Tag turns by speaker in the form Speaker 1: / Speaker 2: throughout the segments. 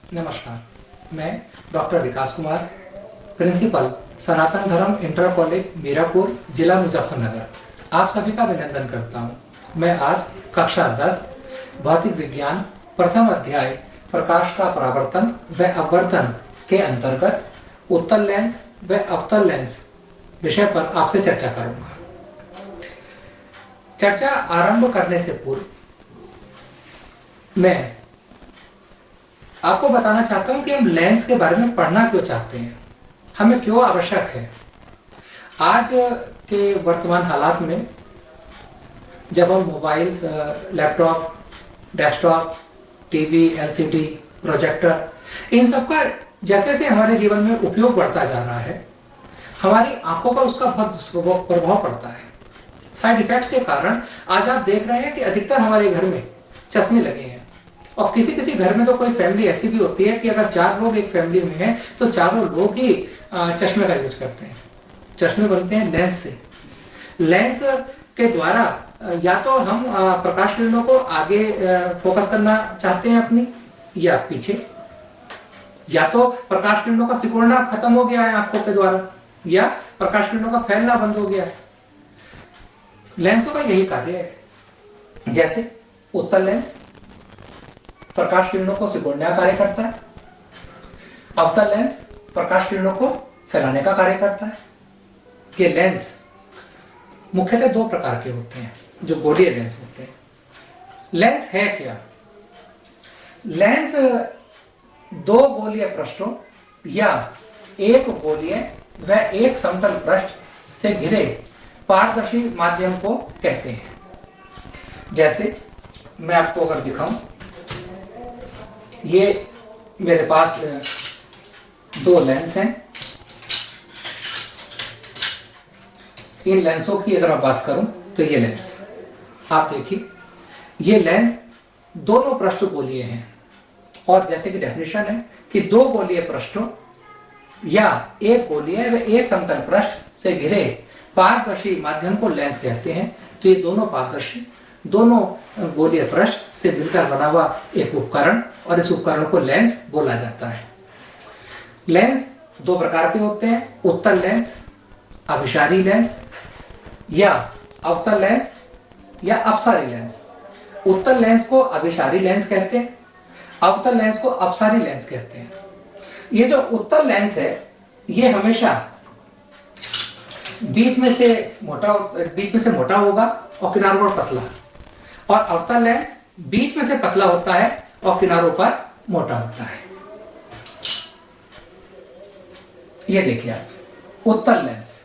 Speaker 1: नमस्कार, मैं डॉक्टर विकास कुमार, प्रिंसिपल सनातन धर्म इंटर कॉलेज मीरापुर, जिला मुजफ्फरनगर, आप सभी का अभिनंदन करता हूं। मैं आज कक्षा 10 भौतिक विज्ञान प्रथम अध्याय प्रकाश का परावर्तन व अपवर्तन के अंतर्गत उत्तल लेंस व अवतल लेंस विषय पर आपसे चर्चा करूंगा। चर्चा आरंभ करने से पूर्व मैं आपको बताना चाहता हूं कि हम लेंस के बारे में पढ़ना क्यों चाहते हैं, हमें क्यों आवश्यक है। आज के वर्तमान हालात में जब हम mobiles, laptop, desktop, TV, LCD, projector, इन सब का जैसे जैसे हमारे जीवन में उपयोग बढ़ता जा रहा है, हमारी आंखों पर उसका बहुत प्रभाव पड़ता है। साइड इफेक्ट्स के कारण आज आप देख रहे हैं कि अधिकतर हमारे घर में चश्मे लगे हैं, और किसी किसी घर में तो कोई फैमिली ऐसी भी होती है कि अगर 4 लोग एक फैमिली में हैं तो चारों लोग ही चश्मे का यूज करते हैं। चश्मे बनते हैं लेंस से। लेंस के द्वारा या तो हम प्रकाश किरणों को आगे फोकस करना चाहते हैं अपनी, या पीछे, या तो प्रकाश किरणों का सिकुड़ना खत्म हो गया है आंखों के द्वारा, या प्रकाश किरणों का फैलना बंद हो गया है। लेंसों का यही कार्य है। जैसे उत्तल लेंस प्रकाश किरणों को सिकुड़ने का कार्य करता है, अवतल लेंस प्रकाश किरणों को फैलाने का कार्य करता है। ये लेंस मुख्यतः 2 प्रकार के होते हैं जो गोलीय लेंस होते हैं। लेंस है क्या? लेंस 2 गोलीय पृष्ठों या एक गोलीय व एक समतल पृष्ठ से घिरे पारदर्शी माध्यम को कहते हैं। जैसे मैं आपको अगर दिखाऊं, ये मेरे पास 2 लेंस हैं। इन लेंसों की अगर मैं बात करूं तो ये लेंस आप देखिए, ये लेंस दोनों पृष्ठ गोलीय हैं, और जैसे कि डेफिनेशन है कि 2 गोलीय पृष्ठों या एक गोलीय व एक समतल पृष्ठ से घिरे पारदर्शी माध्यम को लेंस कहते हैं। तो ये दोनों पारदर्शी, दोनों गोलीय पृष्ठ से मिलकर बना हुआ एक उपकरण, और इस उपकरण को लेंस बोला जाता है। लेंस 2 प्रकार के होते हैं, उत्तल लेंस, अभिसारी लेंस, या अवतल लेंस या अपसारी लेंस। उत्तल लेंस को अभिसारी लेंस कहते हैं, अवतल लेंस को अपसारी लेंस कहते हैं। ये जो उत्तल लेंस है ये हमेशा बीच में से मोटा होगा और किनारों पर पतला, और अवतल लेंस बीच में से पतला होता है और किनारों पर मोटा होता है। ये देखिए आप, उत्तल लेंस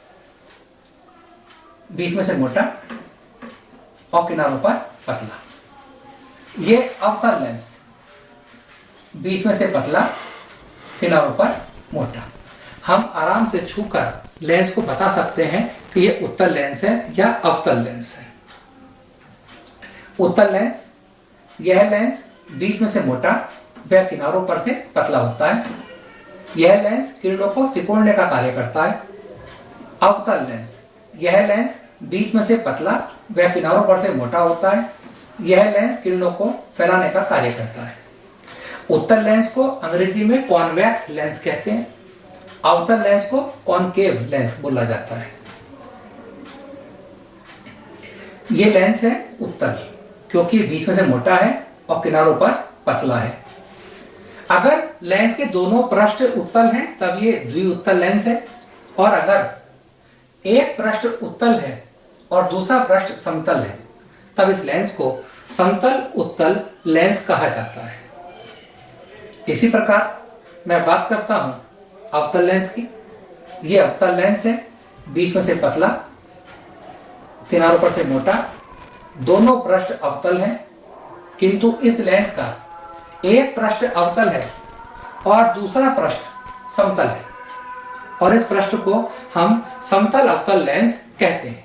Speaker 1: बीच में से मोटा और किनारों पर पतला। ये अवतल लेंस बीच में से पतला, किनारों पर मोटा। हम आराम से छूकर लेंस को बता सकते हैं कि ये उत्तल लेंस है या अवतल लेंस है। उत्तल लेंस, यह लेंस बीच में से मोटा व किनारों पर से पतला होता है। यह लेंस किरणों को सिकुड़ने का कार्य करता है। अवतल लेंस, यह लेंस बीच में से पतला व किनारों पर से मोटा होता है। यह लेंस किरणों को फैलाने का कार्य करता है। उत्तल लेंस को अंग्रेजी में कॉन्वेक्स लेंस कहते हैं, अवतल लेंस को कॉनकेव लेंस बोला जाता है। ये लेंस है उत्तल, क्योंकि बीच में से मोटा है और किनारों पर पतला है। अगर लेंस के दोनों पृष्ठ उत्तल हैं तब ये द्विउत्तल लेंस है, और अगर एक पृष्ठ उत्तल है और दूसरा पृष्ठ समतल है तब इस लेंस को समतल उत्तल लेंस कहा जाता है। इसी प्रकार मैं बात करता हूं अवतल लेंस की। ये अवतल लेंस है, बीच में से पतला, किनारों पर से मोटा, दोनों पृष्ठ अवतल हैं, किंतु इस लेंस का एक पृष्ठ अवतल है और दूसरा पृष्ठ समतल है, और इस पृष्ठ को हम समतल अवतल लेंस कहते हैं।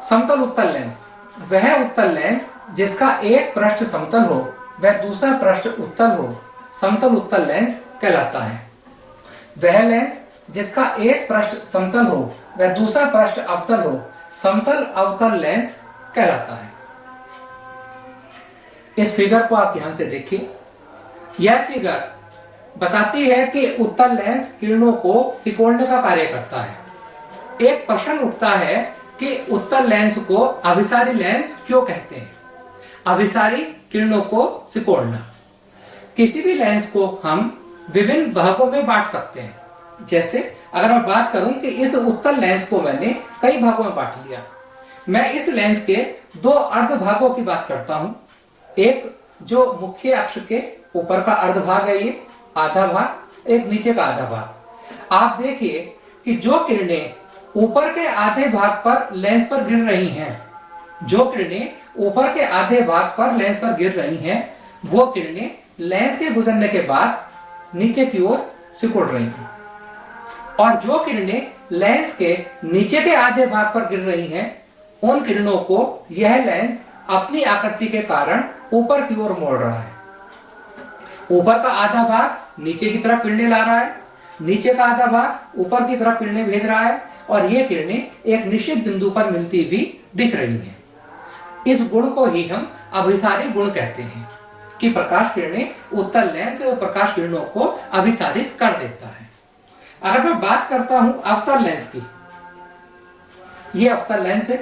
Speaker 1: समतल उत्तल लेंस वह उत्तल लेंस जिसका एक पृष्ठ समतल हो वह दूसरा पृष्ठ उत्तल हो, समतल उत्तल लेंस कहलाता है। वह लेंस जिसका एक पृष्ठ समतल हो वह दूसरा पृष्ठ अवतल हो, समतल अवतल लेंस कहलाता है। इस फिगर को आप ध्यान से देखिए। यह फिगर बताती है कि उत्तल लेंस किरणों को सिकोड़ने का कार्य करता है। एक प्रश्न उठता है कि उत्तल लेंस को अभिसारी लेंस क्यों कहते हैं? अभिसारी किरणों को सिकोड़ना। किसी भी लेंस को हम विभिन्न भागों में बांट सकते हैं। जैसे अगर मैं बात करूं कि इस उत्तल लेंस को मैंने कई भागों में बांट लिया, मैं इस लेंस के दो अर्ध भागों की बात करता हूं। एक जो मुख्य अक्ष के ऊपर का अर्ध भाग है, ये आधा भाग, एक नीचे का आधा भाग। आप देखिए कि जो किरणें ऊपर के आधे भाग पर लेंस पर गिर रही हैं, जो किरणें ऊपर के आधे भाग पर लेंस पर गिर रही हैं, वो किरणें लेंस के गुजरने के बाद नीचे की ओर सिकुड़ रही हैं। और जो किरणें लेंस के नीचे के आधे भाग पर गिर रही हैं, उन किरणों को यह लेंस अपनी आकृति के कारण ऊपर की ओर मोड़ रहा है। ऊपर का आधा भाग नीचे की तरफ किरणें ला रहा है, नीचे का आधा भाग ऊपर की तरफ किरणें भेज रहा है, और ये किरणें एक निश्चित बिंदु पर मिलती भी दिख रही हैं। इस गुण को ही हम अभिसारी गुण कहते हैं कि प्रकाश किरणें उत्तल लेंस प्रकाश किरणों को अभिसारित कर देता है। अगर मैं बात करता हूं अवतल लेंस की, ये अवतल लेंस है।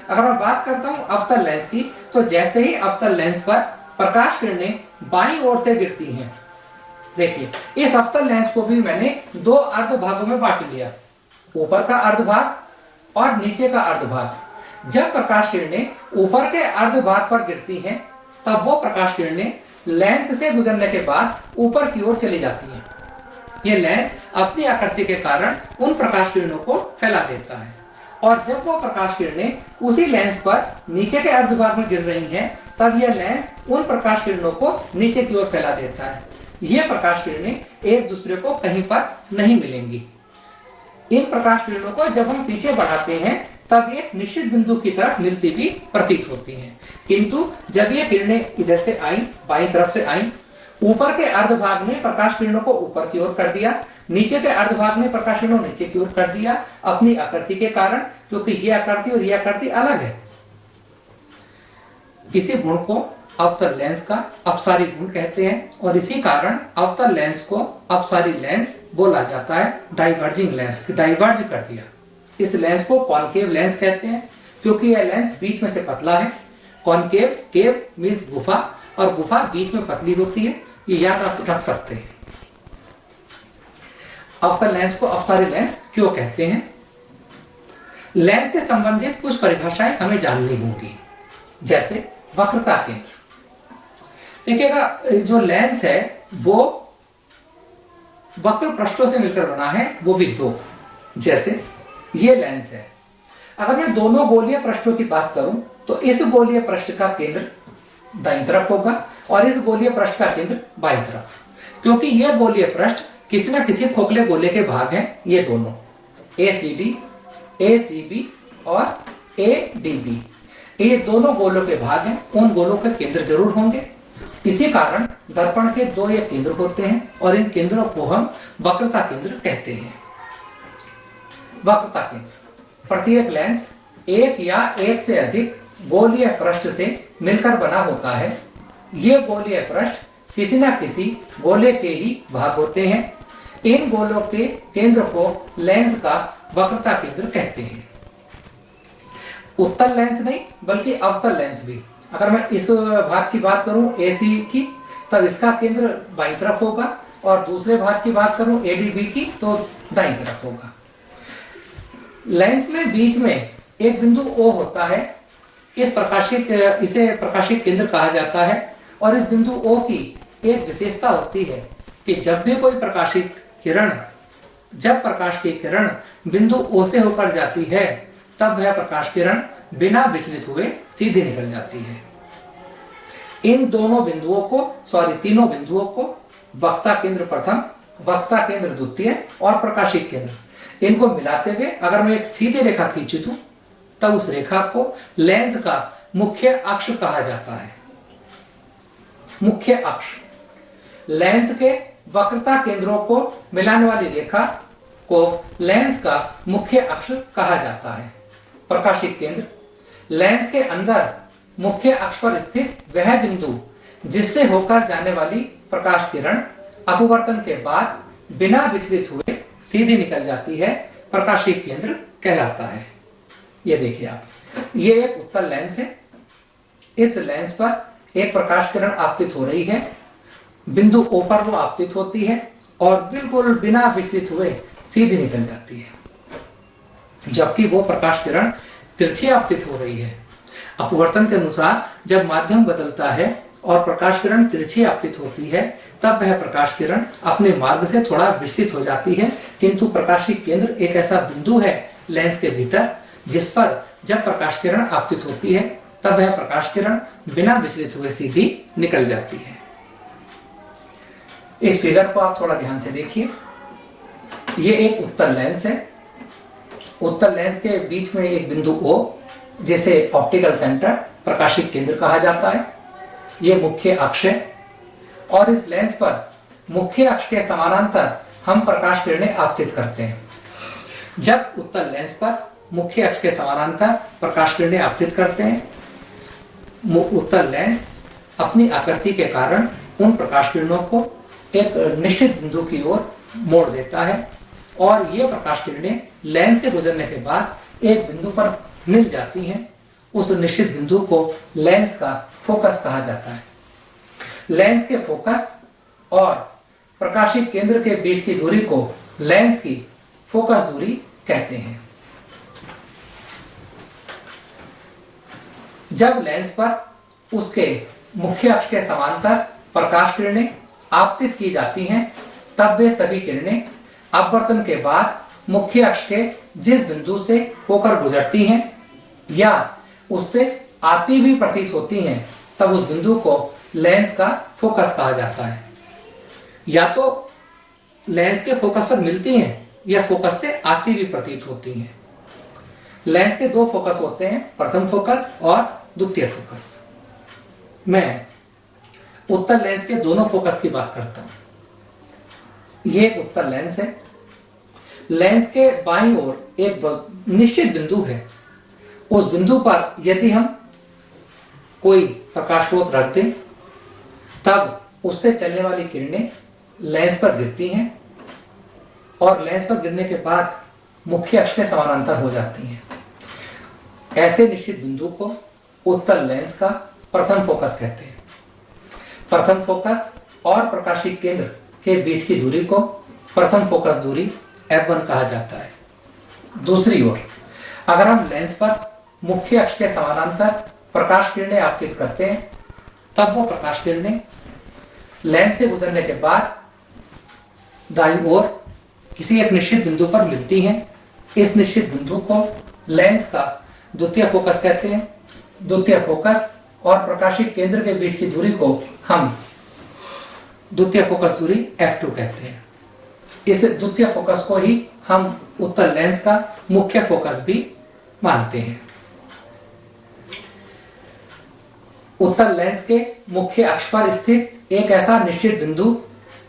Speaker 1: अगर मैं बात करता हूं अवतल लेंस की, तो जैसे ही अवतल लेंस पर प्रकाश किरणें बाईं ओर से गिरती हैं, देखिए इस अवतल लेंस को भी मैंने दो अर्ध भागों में बांट लिया, ऊपर का अर्ध भाग और नीचे का अर्ध भाग। जब प्रकाश किरणें ऊपर के अर्ध भाग पर गिरती हैं, तब वो प्रकाश किरणें लेंस से गुजरने के बाद ऊपर की ओर चली जाती हैं। ये लेंस अपनी आकृति के कारण उन प्रकाश किरणों को फैला देता है, और जब वो प्रकाश किरणें उसी लेंस पर नीचे के अर्ध भाग में गिर रही हैं, तब यह लेंस उन प्रकाश किरणों को नीचे की ओर फैला देता है। ये प्रकाश किरणें एक दूसरे को कहीं पर नहीं मिलेंगी। इन प्रकाश किरणों को जब हम पीछे बढ़ाते हैं, तब ये निश्चित बिंदु की तरफ मिलती भी प्रतीत होती हैं। किंतु जब ये किरणें इधर से आई, बाईं तरफ से आई, ऊपर के अर्ध भाग ने प्रकाश किरणों को ऊपर की ओर कर दिया, नीचे के अर्ध भाग ने प्रकाश किरणों नीचे की ओर कर दिया, अपनी आकृति के कारण, क्योंकि ये आकृति और ये आकृति अलग है। इसी गुण को अवतल लेंस का अपसारी गुण कहते हैं, और इसी कारण अवतल लेंस को अपसारी लेंस बोला जाता है। डाइवर्जिंग लेंस, डाइवर्ज कर दिया। इस लेंस को कॉनकेव लेंस कहते हैं, क्योंकि यह लेंस बीच में से पतला है। कॉनकेव, केव मीन्स गुफा, और गुफा बीच में पतली होती है, ये याद आप रख सकते हैं। अवतल लेंस को अपसारी लेंस क्यों कहते हैं? लेंस से संबंधित कुछ परिभाषाएं हमें जाननी होंगी, जैसे वक्रता केंद्र। देखिएगा, जो लेंस है वो वक्र पृष्ठों से मिलकर बना है, वो भी दो। जैसे ये लेंस है, अगर मैं दोनों गोलीय पृष्ठों की बात करूं, तो इस गोलीय पृष्ठ का केंद्र दाईं तरफ होगा और इस गोलीय पृष्ठ का केंद्र बाईं तरफ, क्योंकि ये गोलीय पृष्ठ किसी न किसी खोखले गोले के भाग हैं। ये दोनों ACD, ACB और ADB, ये दोनों गोलों के भाग हैं। उन गोलों के केंद्र जरूर होंगे। इसी कारण दर्पण के दो ये केंद्र होते हैं, और इन केंद्रों को हम वक्रता केंद्र कहते हैं। वक्रता केंद्र, प्रत्येक लेंस एक या एक से अधिक गोलीय पृष्ठ से मिलकर बना होता है। ये गोलीय पृष्ठ किसी न किसी गोले के ही भाग होते हैं। इन गोलों के केंद्र को लेंस का वक्रता केंद्र कहते हैं। उत्तल लेंस नहीं, बल्कि अवतल लेंस भी। अगर मैं इस भाग की बात करूं AC की, तब इसका केंद्र बाईं तरफ होगा, और दूसरे भाग की बात करूं ADB की, तो दाईं तरफ होगा। लेंस में बीच में एक बिंदु O होता है, इसे प्रकाशिक केंद्र कहा जाता है। और इस बिंदु O की एक विशेषता होती है कि जब भी कोई प्रकाशिक किरण, जब प्रकाश की किरण बिंदु O से होकर जाती है, तब वह प्रकाश किरण बिना विचलित हुए सीधी निकल जाती है। इन दोनों बिंदुओं को, तीनों बिंदुओं को वक्ता केंद्र प्रथम, वक्ता केंद्र द्वितीय और प्रकाशिक केंद्र, इनको मिलाते हुए अगर मैं एक सीधी रेखा खींचू दूं, तब उस रेखा को लेंस का मुख्य अक्ष कहा जाता है। मुख्य अक्ष, लेंस के वक्रता केंद्रों को मिलाने वाली रेखा को लेंस का मुख्य अक्ष कहा जाता है। प्रकाशिक केंद्र, लेंस के अंदर मुख्य अक्ष पर स्थित वह बिंदु जिससे होकर जाने वाली प्रकाश किरण अपवर्तन के बाद बिना विचलित हुए सीधी निकल जाती है, प्रकाशीय केंद्र कहलाता है। ये देखिए आप, ये एक उत्तल लेंस है। इस लेंस पर एक प्रकाश किरण आपतित हो रही है, बिंदु O पर वो आपतित होती है और बिल्कुल बिना विचलित हुए सीधी निकल जाती है। जबकि वो प्रकाश किरण तिरछी आपतित हो रही है। अपवर्तन के अनुसार जब माध्यम बदलता है और प्रकाश किरण तिरछी आपतित होती है, तब वह प्रकाश किरण अपने मार्ग से थोड़ा विचलित हो जाती है, किंतु प्रकाशीय केंद्र एक ऐसा बिंदु है लेंस के भीतर जिस पर जब प्रकाश किरण आपतित होती है तब वह प्रकाश किरण बिना विचलित हुए सीधी निकल जाती है। इस फिगर को आप थोड़ा ध्यान से देखिए। ये एक उत्तल लेंस है। उत्तल लेंस के बीच में एक बिंदु O, जिसे ऑप्टिकल सेंटर प्रकाशीय केंद्र कहा जाता है। यह मुख्य अक्ष है और इस लेंस पर मुख्य अक्ष के समानांतर हम प्रकाश किरणें आपतित करते हैं। जब उत्तल लेंस पर मुख्य अक्ष के समानांतर प्रकाश किरणें आपतित करते हैं, उत्तल लेंस अपनी आकृति के कारण उन प्रकाश किरणों को एक निश्चित बिंदु की ओर मोड़ देता है और ये प्रकाश किरणें लेंस से गुजरने के बाद एक बिंदु पर मिल जाती हैं। उस निश्चित बिंदु को लेंस का फोकस कहा जाता है। लेंस के फोकस और प्रकाशीय केंद्र के बीच की दूरी को लेंस की फोकस दूरी कहते हैं। जब लेंस पर उसके मुख्य अक्ष के समांतर प्रकाश किरणें आपतित की जाती हैं, तब वे सभी किरणें अपवर्तन के बाद मुख्य अक्ष के जिस बिंदु से होकर गुजरती हैं या उससे आती हुई प्रतीत होती हैं, तब उस बिंदु को लेंस का फोकस कहा जाता है। या तो लेंस के फोकस पर मिलती हैं या फोकस से आती हुई प्रतीत होती हैं। लेंस के दो फोकस होते हैं, प्रथम फोकस और द्वितीय फोकस। मैं उत्तल लेंस के दोनों फोकस की बात करता हूं। यह एक उत्तल लेंस है। लेंस के बाईं ओर एक निश्चित बिंदु है। उस बिंदु पर यदि हम कोई प्रकाश स्रोत रख दें, तब उससे चलने वाली किरणें लेंस पर गिरती हैं और लेंस पर गिरने के बाद मुख्य अक्ष के समानांतर हो जाती हैं। ऐसे निश्चित बिंदु को उत्तल लेंस का प्रथम फोकस कहते हैं। प्रथम फोकस और प्रकाशीय केंद्र के बीच की दूरी को प्रथम फोकस दूरी F1 कहा जाता है। दूसरी ओर अगर हम लेंस पर मुख्य अक्ष के समानांतर प्रकाश किरणें आपतित करते हैं, तब वो प्रकाश किरणें लेंस से गुजरने के बाद दाईं ओर किसी एक निश्चित बिंदु पर मिलती हैं। इस निश्चित बिंदु को लेंस का द्वितीय फोकस कहते हैं। द्वितीय फोकस और प्रकाशीय केंद्र के बीच की दूरी को हम द्वितीय फोकस दूरी F2 कहते हैं। इस द्वितीय फोकस को ही हम उत्तल लेंस का मुख्य फोकस भी मानते हैं। उत्तल लेंस के मुख्य अक्ष पर स्थित एक ऐसा निश्चित बिंदु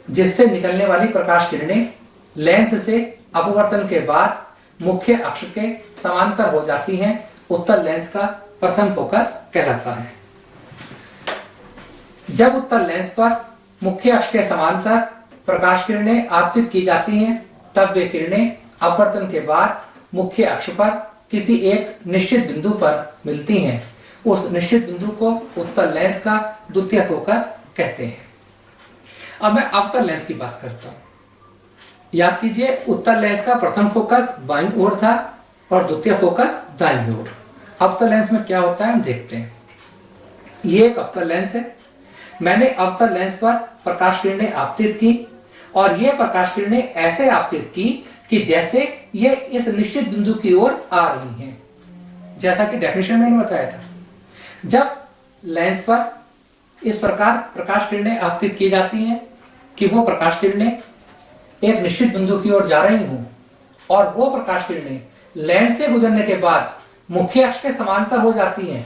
Speaker 1: जिससे निकलने वाली प्रकाश किरणें लेंस से अपवर्तन के बाद मुख्य अक्ष के समांतर हो जाती हैं, उत्तल लेंस का प्रथम फोकस कहलाता है। जब उत्तल लेंस पर मुख्य अक्ष के समांतर प्रकाश किरणें आपतित की जाती हैं, तब वे किरणें अपवर्तन के बाद मुख्य अक्ष पर किसी एक निश्चित बिंदु पर मिलती हैं। उस निश्चित बिंदु को उत्तल लेंस का द्वितीय फोकस कहते हैं। अब मैं अवतल लेंस की बात करता हूं। याद कीजिए, उत्तल लेंस का प्रथम फोकस बाईं ओर था और द्वितीय फोकस दाईं ओर। अवतल लेंस में क्या होता है हम देखते हैं। ये एक अवतल लेंस है। मैंने अवतल लेंस पर प्रकाश किरणें आपतित की और ये प्रकाश किरणें ऐसे आपतित की कि जैसे ये इस निश्चित बिंदु की ओर आ रही हैं, जैसा कि डेफिनेशन मैंने बताया था। जब लेंस पर इस प्रकार प्रकाश किरणें आपतित की जाती हैं कि वो प्रकाश किरणें एक निश्चित बिंदु की ओर जा रही हूं और वो प्रकाश किरणें लेंस से गुजरने के बाद मुख्य अक्ष के समांतर हो जाती हैं,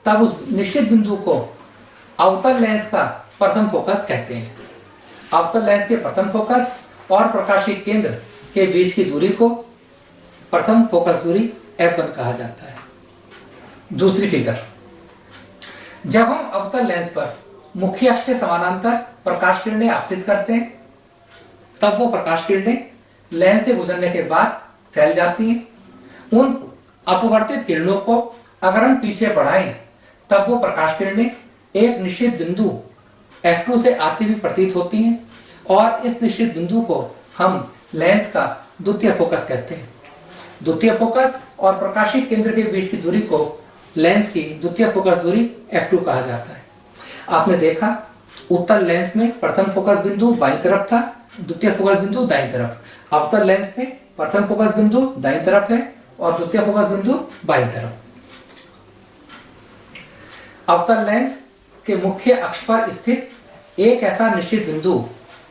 Speaker 1: तब उस निश्चित बिंदु को अवतल लेंस का प्रथम फोकस कहते हैं। अवतल लेंस के प्रथम फोकस और प्रकाशीय केंद्र के बीच की दूरी को प्रथम फोकस दूरी F1 कहा जाता है। दूसरी फिगर, जब हम अवतल लेंस पर मुख्य अक्ष के समानांतर प्रकाश किरणें आपतित करते हैं, तब वो प्रकाश किरणें लेंस से गुजरने के बाद फैल जाती हैं। उन अपवर्तित किरणों को अगर हम पीछे बढ़ाएं तब वो प्रकाश किरणें एक निश्चित बिंदु F2 से आती हुई प्रतीत होती हैं और इस निश्चित बिंदु को हम लेंस का द्वितीय फोकस कहते हैं। द्वितीय फोकस और प्रकाशिक केंद्र के बीच की दूरी को लेंस की द्वितीय फोकस दूरी F2 कहा जाता है। आपने देखा उत्तल लेंस में प्रथम फोकस बिंदु बाईं तरफ था, द्वितीय फोकस बिंदु दाईं तरफ। अवतल लेंस में प्रथम फोकस बिंदु दाईं तरफ है और द्वितीय फोकस बिंदु बाईं तरफ। अवतल लेंस के मुख्य अक्ष पर स्थित एक ऐसा निश्चित बिंदु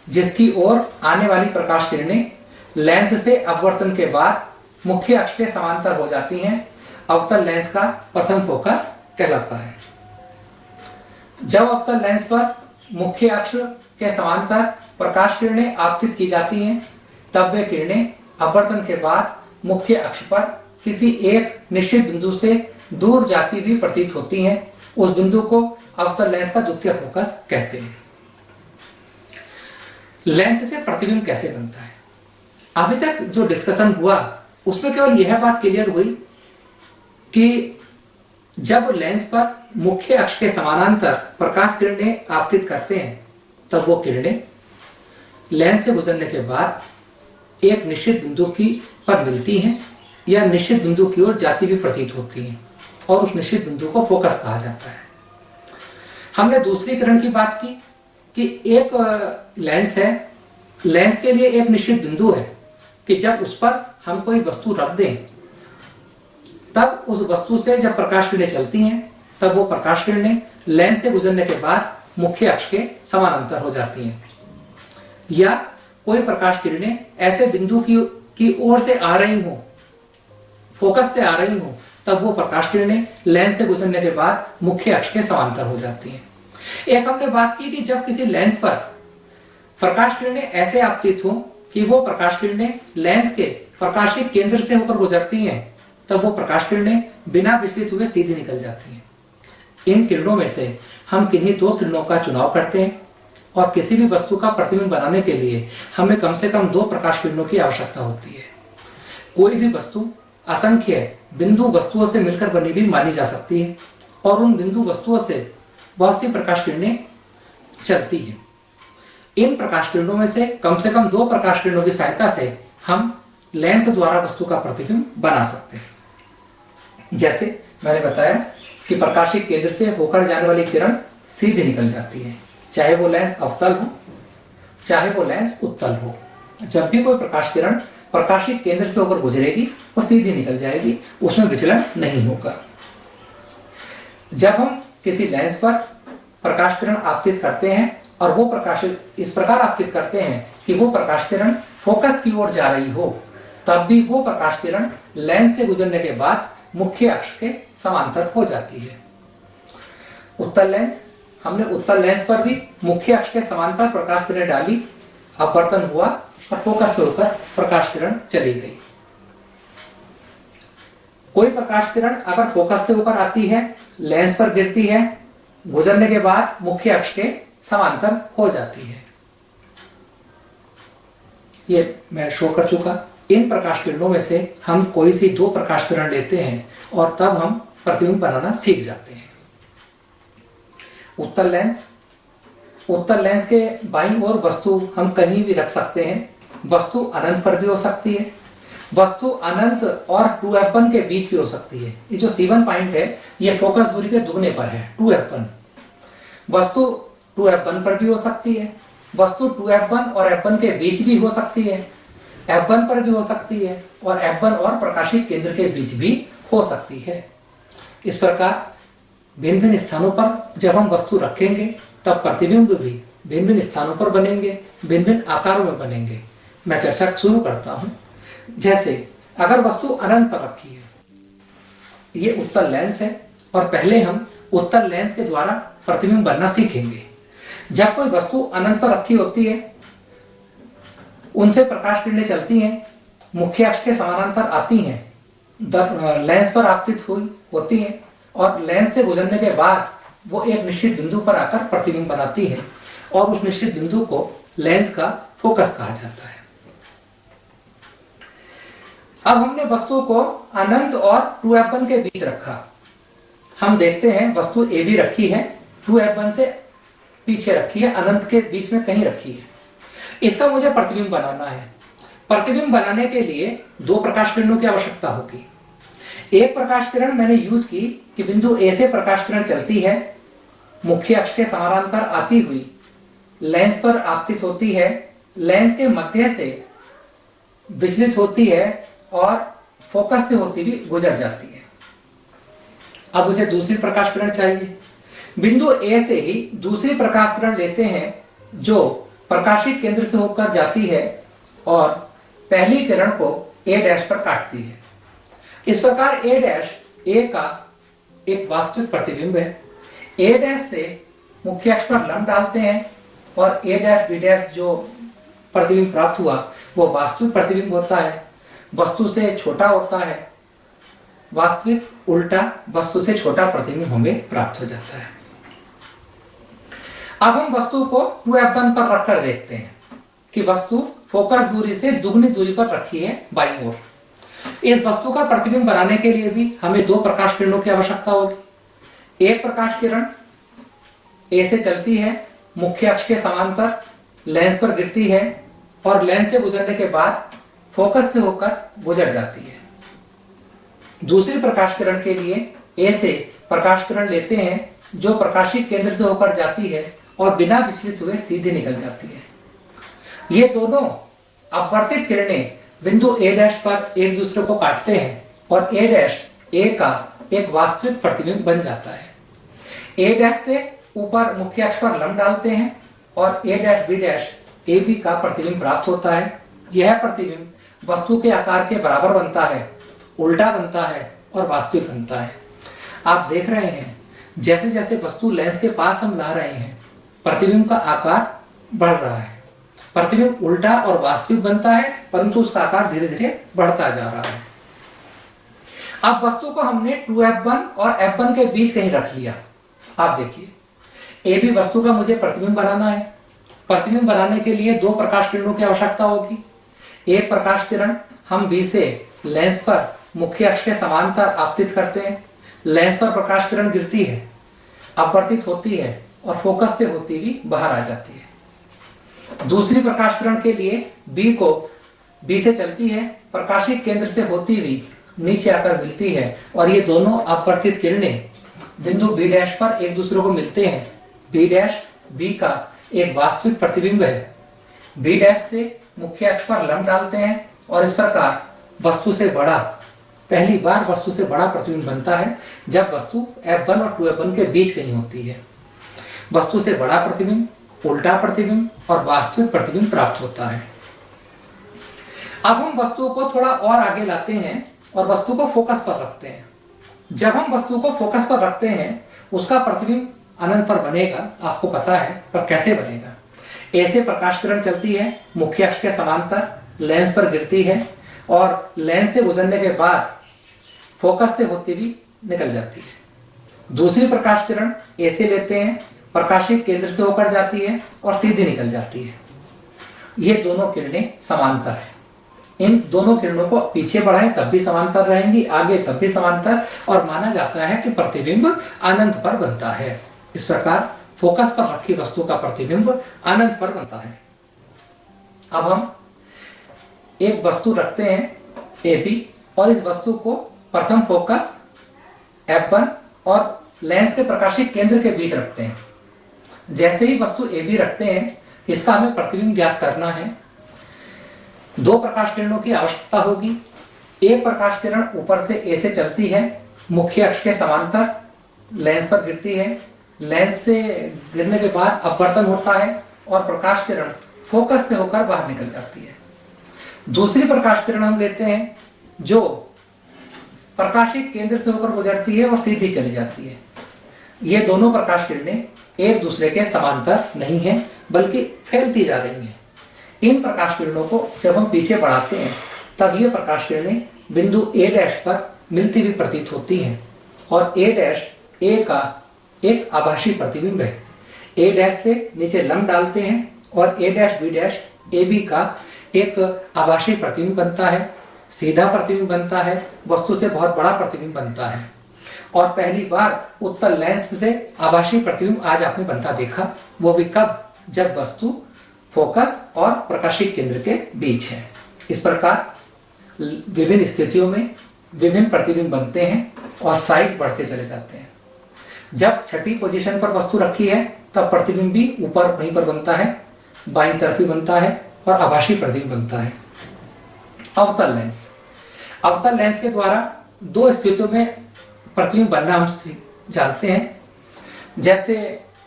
Speaker 1: जिसकी ओर आने वाली प्रकाश किरणें लेंस से अपवर्तन के बाद मुख्य अक्ष के समांतर हो जाती हैं, अवतल लेंस का प्रथम फोकस कहलाता है। जब अवतल लेंस पर मुख्य अक्ष के समांतर प्रकाश किरणें आपतित की जाती हैं, तब वे किरणें अपवर्तन के बाद मुख्य अक्ष पर किसी एक निश्चित बिंदु से दूर जाती हुई प्रतीत होती हैं। उस बिंदु को अवतल लेंस का द्वितीय फोकस कहते हैं। लेंस से प्रतिबिंब कैसे बनता है? अभी तक जो डिस्कशन हुआ उसमें केवल यह बात क्लियर हुई कि जब लेंस पर मुख्य अक्ष के समानांतर प्रकाश किरणें आपतित करते हैं तब वो किरणें लेंस से गुजरने के बाद एक निश्चित बिंदु की पर मिलती हैं या निश्चित बिंदु की ओर जाती हुई प्रतीत होती हैं और उस निश्चित बिंदु को फोकस कहा जाता है। हमने दूसरी किरण की बात की कि एक लेंस है, लेंस के लिए एक निश्चित बिंदु है कि जब उस पर हम कोई वस्तु रख दें तब उस वस्तु से जब प्रकाश किरणें चलती हैं तब वो प्रकाश किरणें लेंस से गुजरने के बाद मुख्य अक्ष के समानांतर हो जाती हैं। या कोई प्रकाश किरणें ऐसे बिंदु की ओर से आ रही हो, फोकस से आ रही हो, तब वो प्रकाश किरणें लेंस से गुजरने के बाद मुख्य अक्ष के समांतर हो जाती हैं। एक हमने बात की कि जब किसी लेंस पर प्रकाश किरणें ऐसे आपतित हो कि वो प्रकाश किरणें लेंस के प्रकाशिक केंद्र से होकर गुजरती हैं, तब वो प्रकाश किरणें बिना विचलित हुए सीधी निकल जाती हैं। इन किरणों में से हम किन्हीं दो किरणों का चुनाव करते हैं और किसी भी वस्तु का प्रतिबिंब बनाने के लिए हमें कम से कम दो प्रकाश किरणों की आवश्यकता होती है। कोई भी वस्तु असंख्य बिंदु वस्तुओं से मिलकर बनी हुई मानी जा सकती है और उन बिंदु वस्तुओं से बहुत सी प्रकाश किरणें चलती हैं। इन प्रकाश किरणों में से कम दो प्रकाश किरणों की सहायता से हम लेंस द्वारा वस्तु का प्रतिबिंब बना सकते हैं। जैसे मैंने बताया कि प्रकाशिक केंद्र से होकर जाने वाली किरण सीधी निकल जाती है, चाहे वो लेंस अवतल हो चाहे वो लेंस उत्तल हो। जब भी कोई प्रकाश किरण प्रकाशिक केंद्र से होकर गुजरेगी वो सीधी निकल जाएगी, उसमें विचलन नहीं होगा। जब हम किसी लेंस पर प्रकाश किरण आपतित करते हैं और वो प्रकाश इस प्रकार आपतित करते हैं कि वो प्रकाश किरण फोकस की ओर जा रही हो, तब भी वो प्रकाश किरण लेंस से गुजरने के बाद मुख्य अक्ष के समांतर हो जाती है। उत्तल लेंस, हमने उत्तल लेंस पर भी मुख्य अक्ष के समांतर प्रकाश किरण डाली, अपवर्तन हुआ और फोकस से होकर प्रकाश किरण चली गई। कोई प्रकाश किरण अगर फोकस से होकर आती है, लेंस पर गिरती है, गुजरने के बाद मुख्य अक्ष के समांतर हो जाती है। ये मैं शो कर चुका। इन प्रकाश किरणों में से हम कोई सी दो प्रकाश किरण लेते हैं और तब हम प्रतिबिंब बनाना सीख जाते हैं। उत्तल लेंस के बाईं ओर वस्तु हम कहीं भी रख सकते हैं। वस्तु अनंत पर भी हो सकती है, वस्तु अनंत और 2f1 के बीच भी हो सकती है। ये जो C1 पॉइंट है ये फोकस दूरी के दुगने पर है, 2f1। वस्तु 2f1 पर भी हो सकती है, वस्तु 2f1 और f1 के बीच भी हो सकती है, f1 पर भी हो सकती है और f1 और प्रकाशिक केंद्र के बीच भी हो सकती है। इस प्रकार भिन्न भिन्न स्थानों पर जब हम वस्तु रखेंगे तब प्रतिबिंब भी भिन्न भिन्न स्थानों पर बनेंगे, भिन्न भिन्न आकारों में बनेंगे। मैं चर्चा शुरू करता हूं। जैसे अगर वस्तु अनंत पर रखी है, ये उत्तल लेंस है और पहले हम उत्तल लेंस के द्वारा प्रतिबिंब बनना सीखेंगे। जब कोई वस्तु अनंत पर रखी होती है, उनसे प्रकाश किरणें चलती हैं, मुख्य अक्ष के समानांतर आती हैं, लेंस पर आपतित होती हैं और लेंस से गुजरने के बाद वो एक निश्चित बिंदु पर आकर प्रतिबिंब बनाती है और उस निश्चित बिंदु को लेंस का फोकस कहा जाता है। अब हमने वस्तु को अनंत और 2f1 के बीच रखा। हम देखते हैं वस्तु AB रखी है, 2f1 से पीछे रखी है, अनंत के बीच में कहीं रखी है। इसका मुझे प्रतिबिंब बनाना है। प्रतिबिंब बनाने के लिए दो प्रकाश किरणों की आवश्यकता होगी। एक प्रकाश किरण मैंने यूज की कि बिंदु A से प्रकाश किरण चलती है, मुख्य अक्ष के समानांतर आती हुई लेंस पर आपतित होती है, लेंस के मध्य से विचलित होती है और फोकस से होती हुई गुजर जाती है। अब मुझे दूसरी प्रकाश किरण चाहिए। बिंदु A से ही दूसरी प्रकाश किरण लेते हैं जो प्रकाशित केंद्र से होकर जाती है और पहली किरण को A' पर काटती है। इस प्रकार A' का एक वास्तविक प्रतिबिंब है। A' से मुख्य अक्ष पर लंब डालते हैं और A', B' जो प्रतिबिंब प्राप्त हुआ वो वास्तविक प्रतिबिंब होता है, वस्तु से छोटा होता है। वास्तविक उल्टा वस्तु से छोटा प्रतिबिंब हमें प्राप्त हो जाता है। अब हम वस्तु को 2f1 पर रखकर देखते हैं कि वस्तु फोकस दूरी से दुगनी दूरी पर रखी है बाईं ओर। इस वस्तु का प्रतिबिंब बनाने के लिए भी हमें दो प्रकाश किरणों की आवश्यकता होगी। एक प्रकाश किरण A से चलती है, मुख्य अक्ष के समांतर लेंस पर गिरती है और लेंस से गुजरने के बाद फोकस से होकर गुजर जाती है। दूसरी प्रकाश किरण के लिए A से प्रकाश किरण लेते हैं जो प्रकाशित केंद्र से होकर जाती है और बिना विचलित हुए सीधे निकल जाती है। ये दोनों अपवर्तित किरणें बिंदु A' पर एक दूसरे को काटते हैं और A' का एक वास्तविक प्रतिबिंब बन जाता है। A' से ऊपर मुख्य अक्ष पर लंब डालते हैं और A', B' AB का प्रतिबिंब प्राप्त होता है। यह प्रतिबिंब वस्तु के आकार के बराबर बनता है, उल्टा बनता है और वास्तविक बनता है। आप देख रहे हैं जैसे जैसे वस्तु लेंस के पास हम ला रहे हैं प्रतिबिंब का आकार बढ़ रहा है। प्रतिबिंब उल्टा और वास्तविक बनता है परंतु उसका आकार धीरे धीरे बढ़ता जा रहा है। अब वस्तु को हमने 2f1 और f1 के बीच कहीं रख लिया। आप देखिए AB वस्तु का मुझे प्रतिबिंब बनाना है। प्रतिबिंब बनाने के लिए दो प्रकाश किरणों की आवश्यकता होगी। एक प्रकाश किरण हम B से लेंस पर मुख्य अक्ष के समांतर आपतित करते हैं। लेंस पर प्रकाश किरण गिरती है, अपवर्तित होती है और फोकस से होती हुई बाहर आ जाती है। दूसरी प्रकाश किरण के लिए B से चलती है, प्रकाशित केंद्र से होती हुई नीचे आकर मिलती है और ये दोनों अपवर्तित किरणें बिंदु B' पर एक दूसरे को मिलते हैं। B' का एक वास्तविक प्रतिबिंब है। B' से मुख्य अक्ष पर लंब डालते हैं और इस प्रकार वस्तु से बड़ा, पहली बार वस्तु से बड़ा प्रतिबिंब बनता है जब वस्तु f1 और 2f1 के बीच कहीं होती है। वस्तु से बड़ा प्रतिबिंब, उल्टा प्रतिबिंब और वास्तविक प्रतिबिंब प्राप्त होता है। अब हम वस्तु को थोड़ा और आगे लाते हैं और वस्तु को फोकस पर रखते हैं। जब हम वस्तु को फोकस पर रखते हैं उसका प्रतिबिंब अनंत पर बनेगा, आपको पता है, पर कैसे बनेगा? A से प्रकाश किरण चलती है, मुख्य अक्ष के समांतर लेंस पर गिरती है और लेंस से गुजरने के बाद फोकस से होती हुई निकल जाती है। दूसरी प्रकाश किरण A से लेते हैं, प्रकाशित केंद्र से होकर जाती है और सीधी निकल जाती है। ये दोनों किरणें समांतर हैं। इन दोनों किरणों को पीछे बढ़ाएं तब भी समांतर रहेंगी, आगे तब भी समांतर, और माना जाता है कि प्रतिबिंब अनंत पर बनता है। इस प्रकार फोकस पर रखी वस्तु का प्रतिबिंब अनंत पर बनता है। अब हम एक वस्तु रखते हैं AB और इस वस्तु को प्रथम फोकस f1 और लेंस के प्रकाशित केंद्र के बीच रखते हैं। जैसे ही वस्तु AB रखते हैं इसका हमें प्रतिबिंब ज्ञात करना है। दो प्रकाश किरणों की आवश्यकता होगी। एक प्रकाश किरण ऊपर से A से चलती है, मुख्य अक्ष के समांतर लेंस पर गिरती है। लेंस से गिरने के बाद अपवर्तन होता है और प्रकाश किरण फोकस से होकर बाहर निकल जाती है। दूसरी प्रकाश किरण हम लेते हैं जो प्रकाशित केंद्र से होकर गुजरती है और सीधी चली जाती है। ये दोनों प्रकाश किरणें एक दूसरे के समांतर नहीं हैं बल्कि फैलती जा रही हैं। इन प्रकाश किरणों को जब हम पीछे बढ़ाते हैं तब ये प्रकाश किरणें बिंदु A' पर मिलती हुई प्रतीत होती हैं और A' का एक आभासी प्रतिबिंब है। ए डैश से नीचे लंब डालते हैं और A dash B dash A B का एक आभासी प्रतिबिंब बनता है, सीधा प्रतिबिंब बनता है, वस्तु से बहुत बड़ा प्रतिबिंब बनता है। और पहली बार उत्तल लेंस से आभासी प्रतिबिंब आज आपने बनता देखा, वो भी कब? जब वस्तु फोकस और प्रकाशिक केंद्र के बीच है। इस प्रकार विभिन्न स्थितियों में विभिन्न प्रतिबिंब बनते हैं और साइज बढ़ते चले जाते हैं। जब छठी पोजीशन पर वस्तु रखी है तब प्रतिबिंब भी ऊपर वहीं पर बनता है, बाईं तरफ भी बनता है और आभासी प्रतिबिंब बनता है। अवतल लेंस, अवतल लेंस के द्वारा दो स्थितियों में प्रतिबिंब बनना हम जानते हैं। जैसे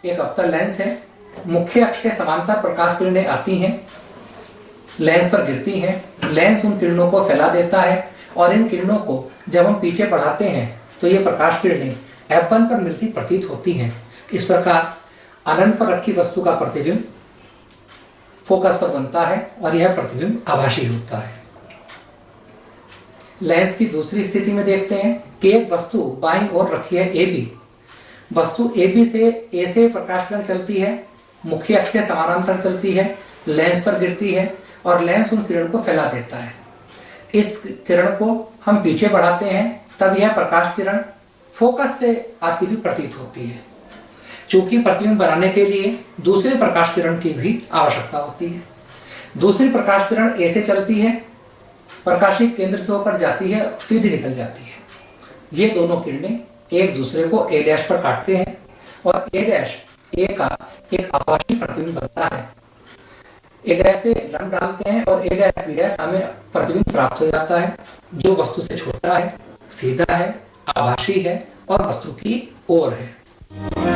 Speaker 1: एक अवतल लेंस है, मुख्य अक्ष के समांतर प्रकाश किरणें आती हैं, लेंस पर गिरती हैं, लेंस उन किरणों को फैला देता है और इन किरणों को जब हम पीछे बढ़ाते हैं तो ये प्रकाश किरणें F1 पर मिलती प्रतीत होती हैं। इस प्रकार अनंत पर रखी वस्तु का प्रतिबिंब फोकस पर बनता है और यह प्रतिबिंब आभासी होता है। लेंस की दूसरी स्थिति में देखते हैं कि एक वस्तु बाईं ओर रखी है AB, वस्तु AB से A से प्रकाश किरण चलती है, मुख्य अक्ष के समानांतर चलती है, लेंस पर गिरती है और लेंस उन किरण को फैला देता है। इस किरण को हम पीछे बढ़ाते हैं तब यह प्रकाश किरण फोकस से आती हुई प्रतीत होती है। चूंकि प्रतिबिंब बनाने के लिए दूसरी प्रकाश किरण की भी आवश्यकता होती है। दूसरी प्रकाश किरण ए से चलती है, प्रकाशिक केंद्र से होकर जाती है, सीधी निकल जाती है। ये दोनों किरणें एक दूसरे को ए डैश पर काटते हैं और ए डैश ए का एक आभासी प्रतिबिंब बनता है। ए डैश से लंब डालते हैं और ए डैश बी डैश हमें प्रतिबिंब प्राप्त हो जाता है, जो वस्तु से छोटा है, सीधा है, आभासी है और वस्तु की ओर है।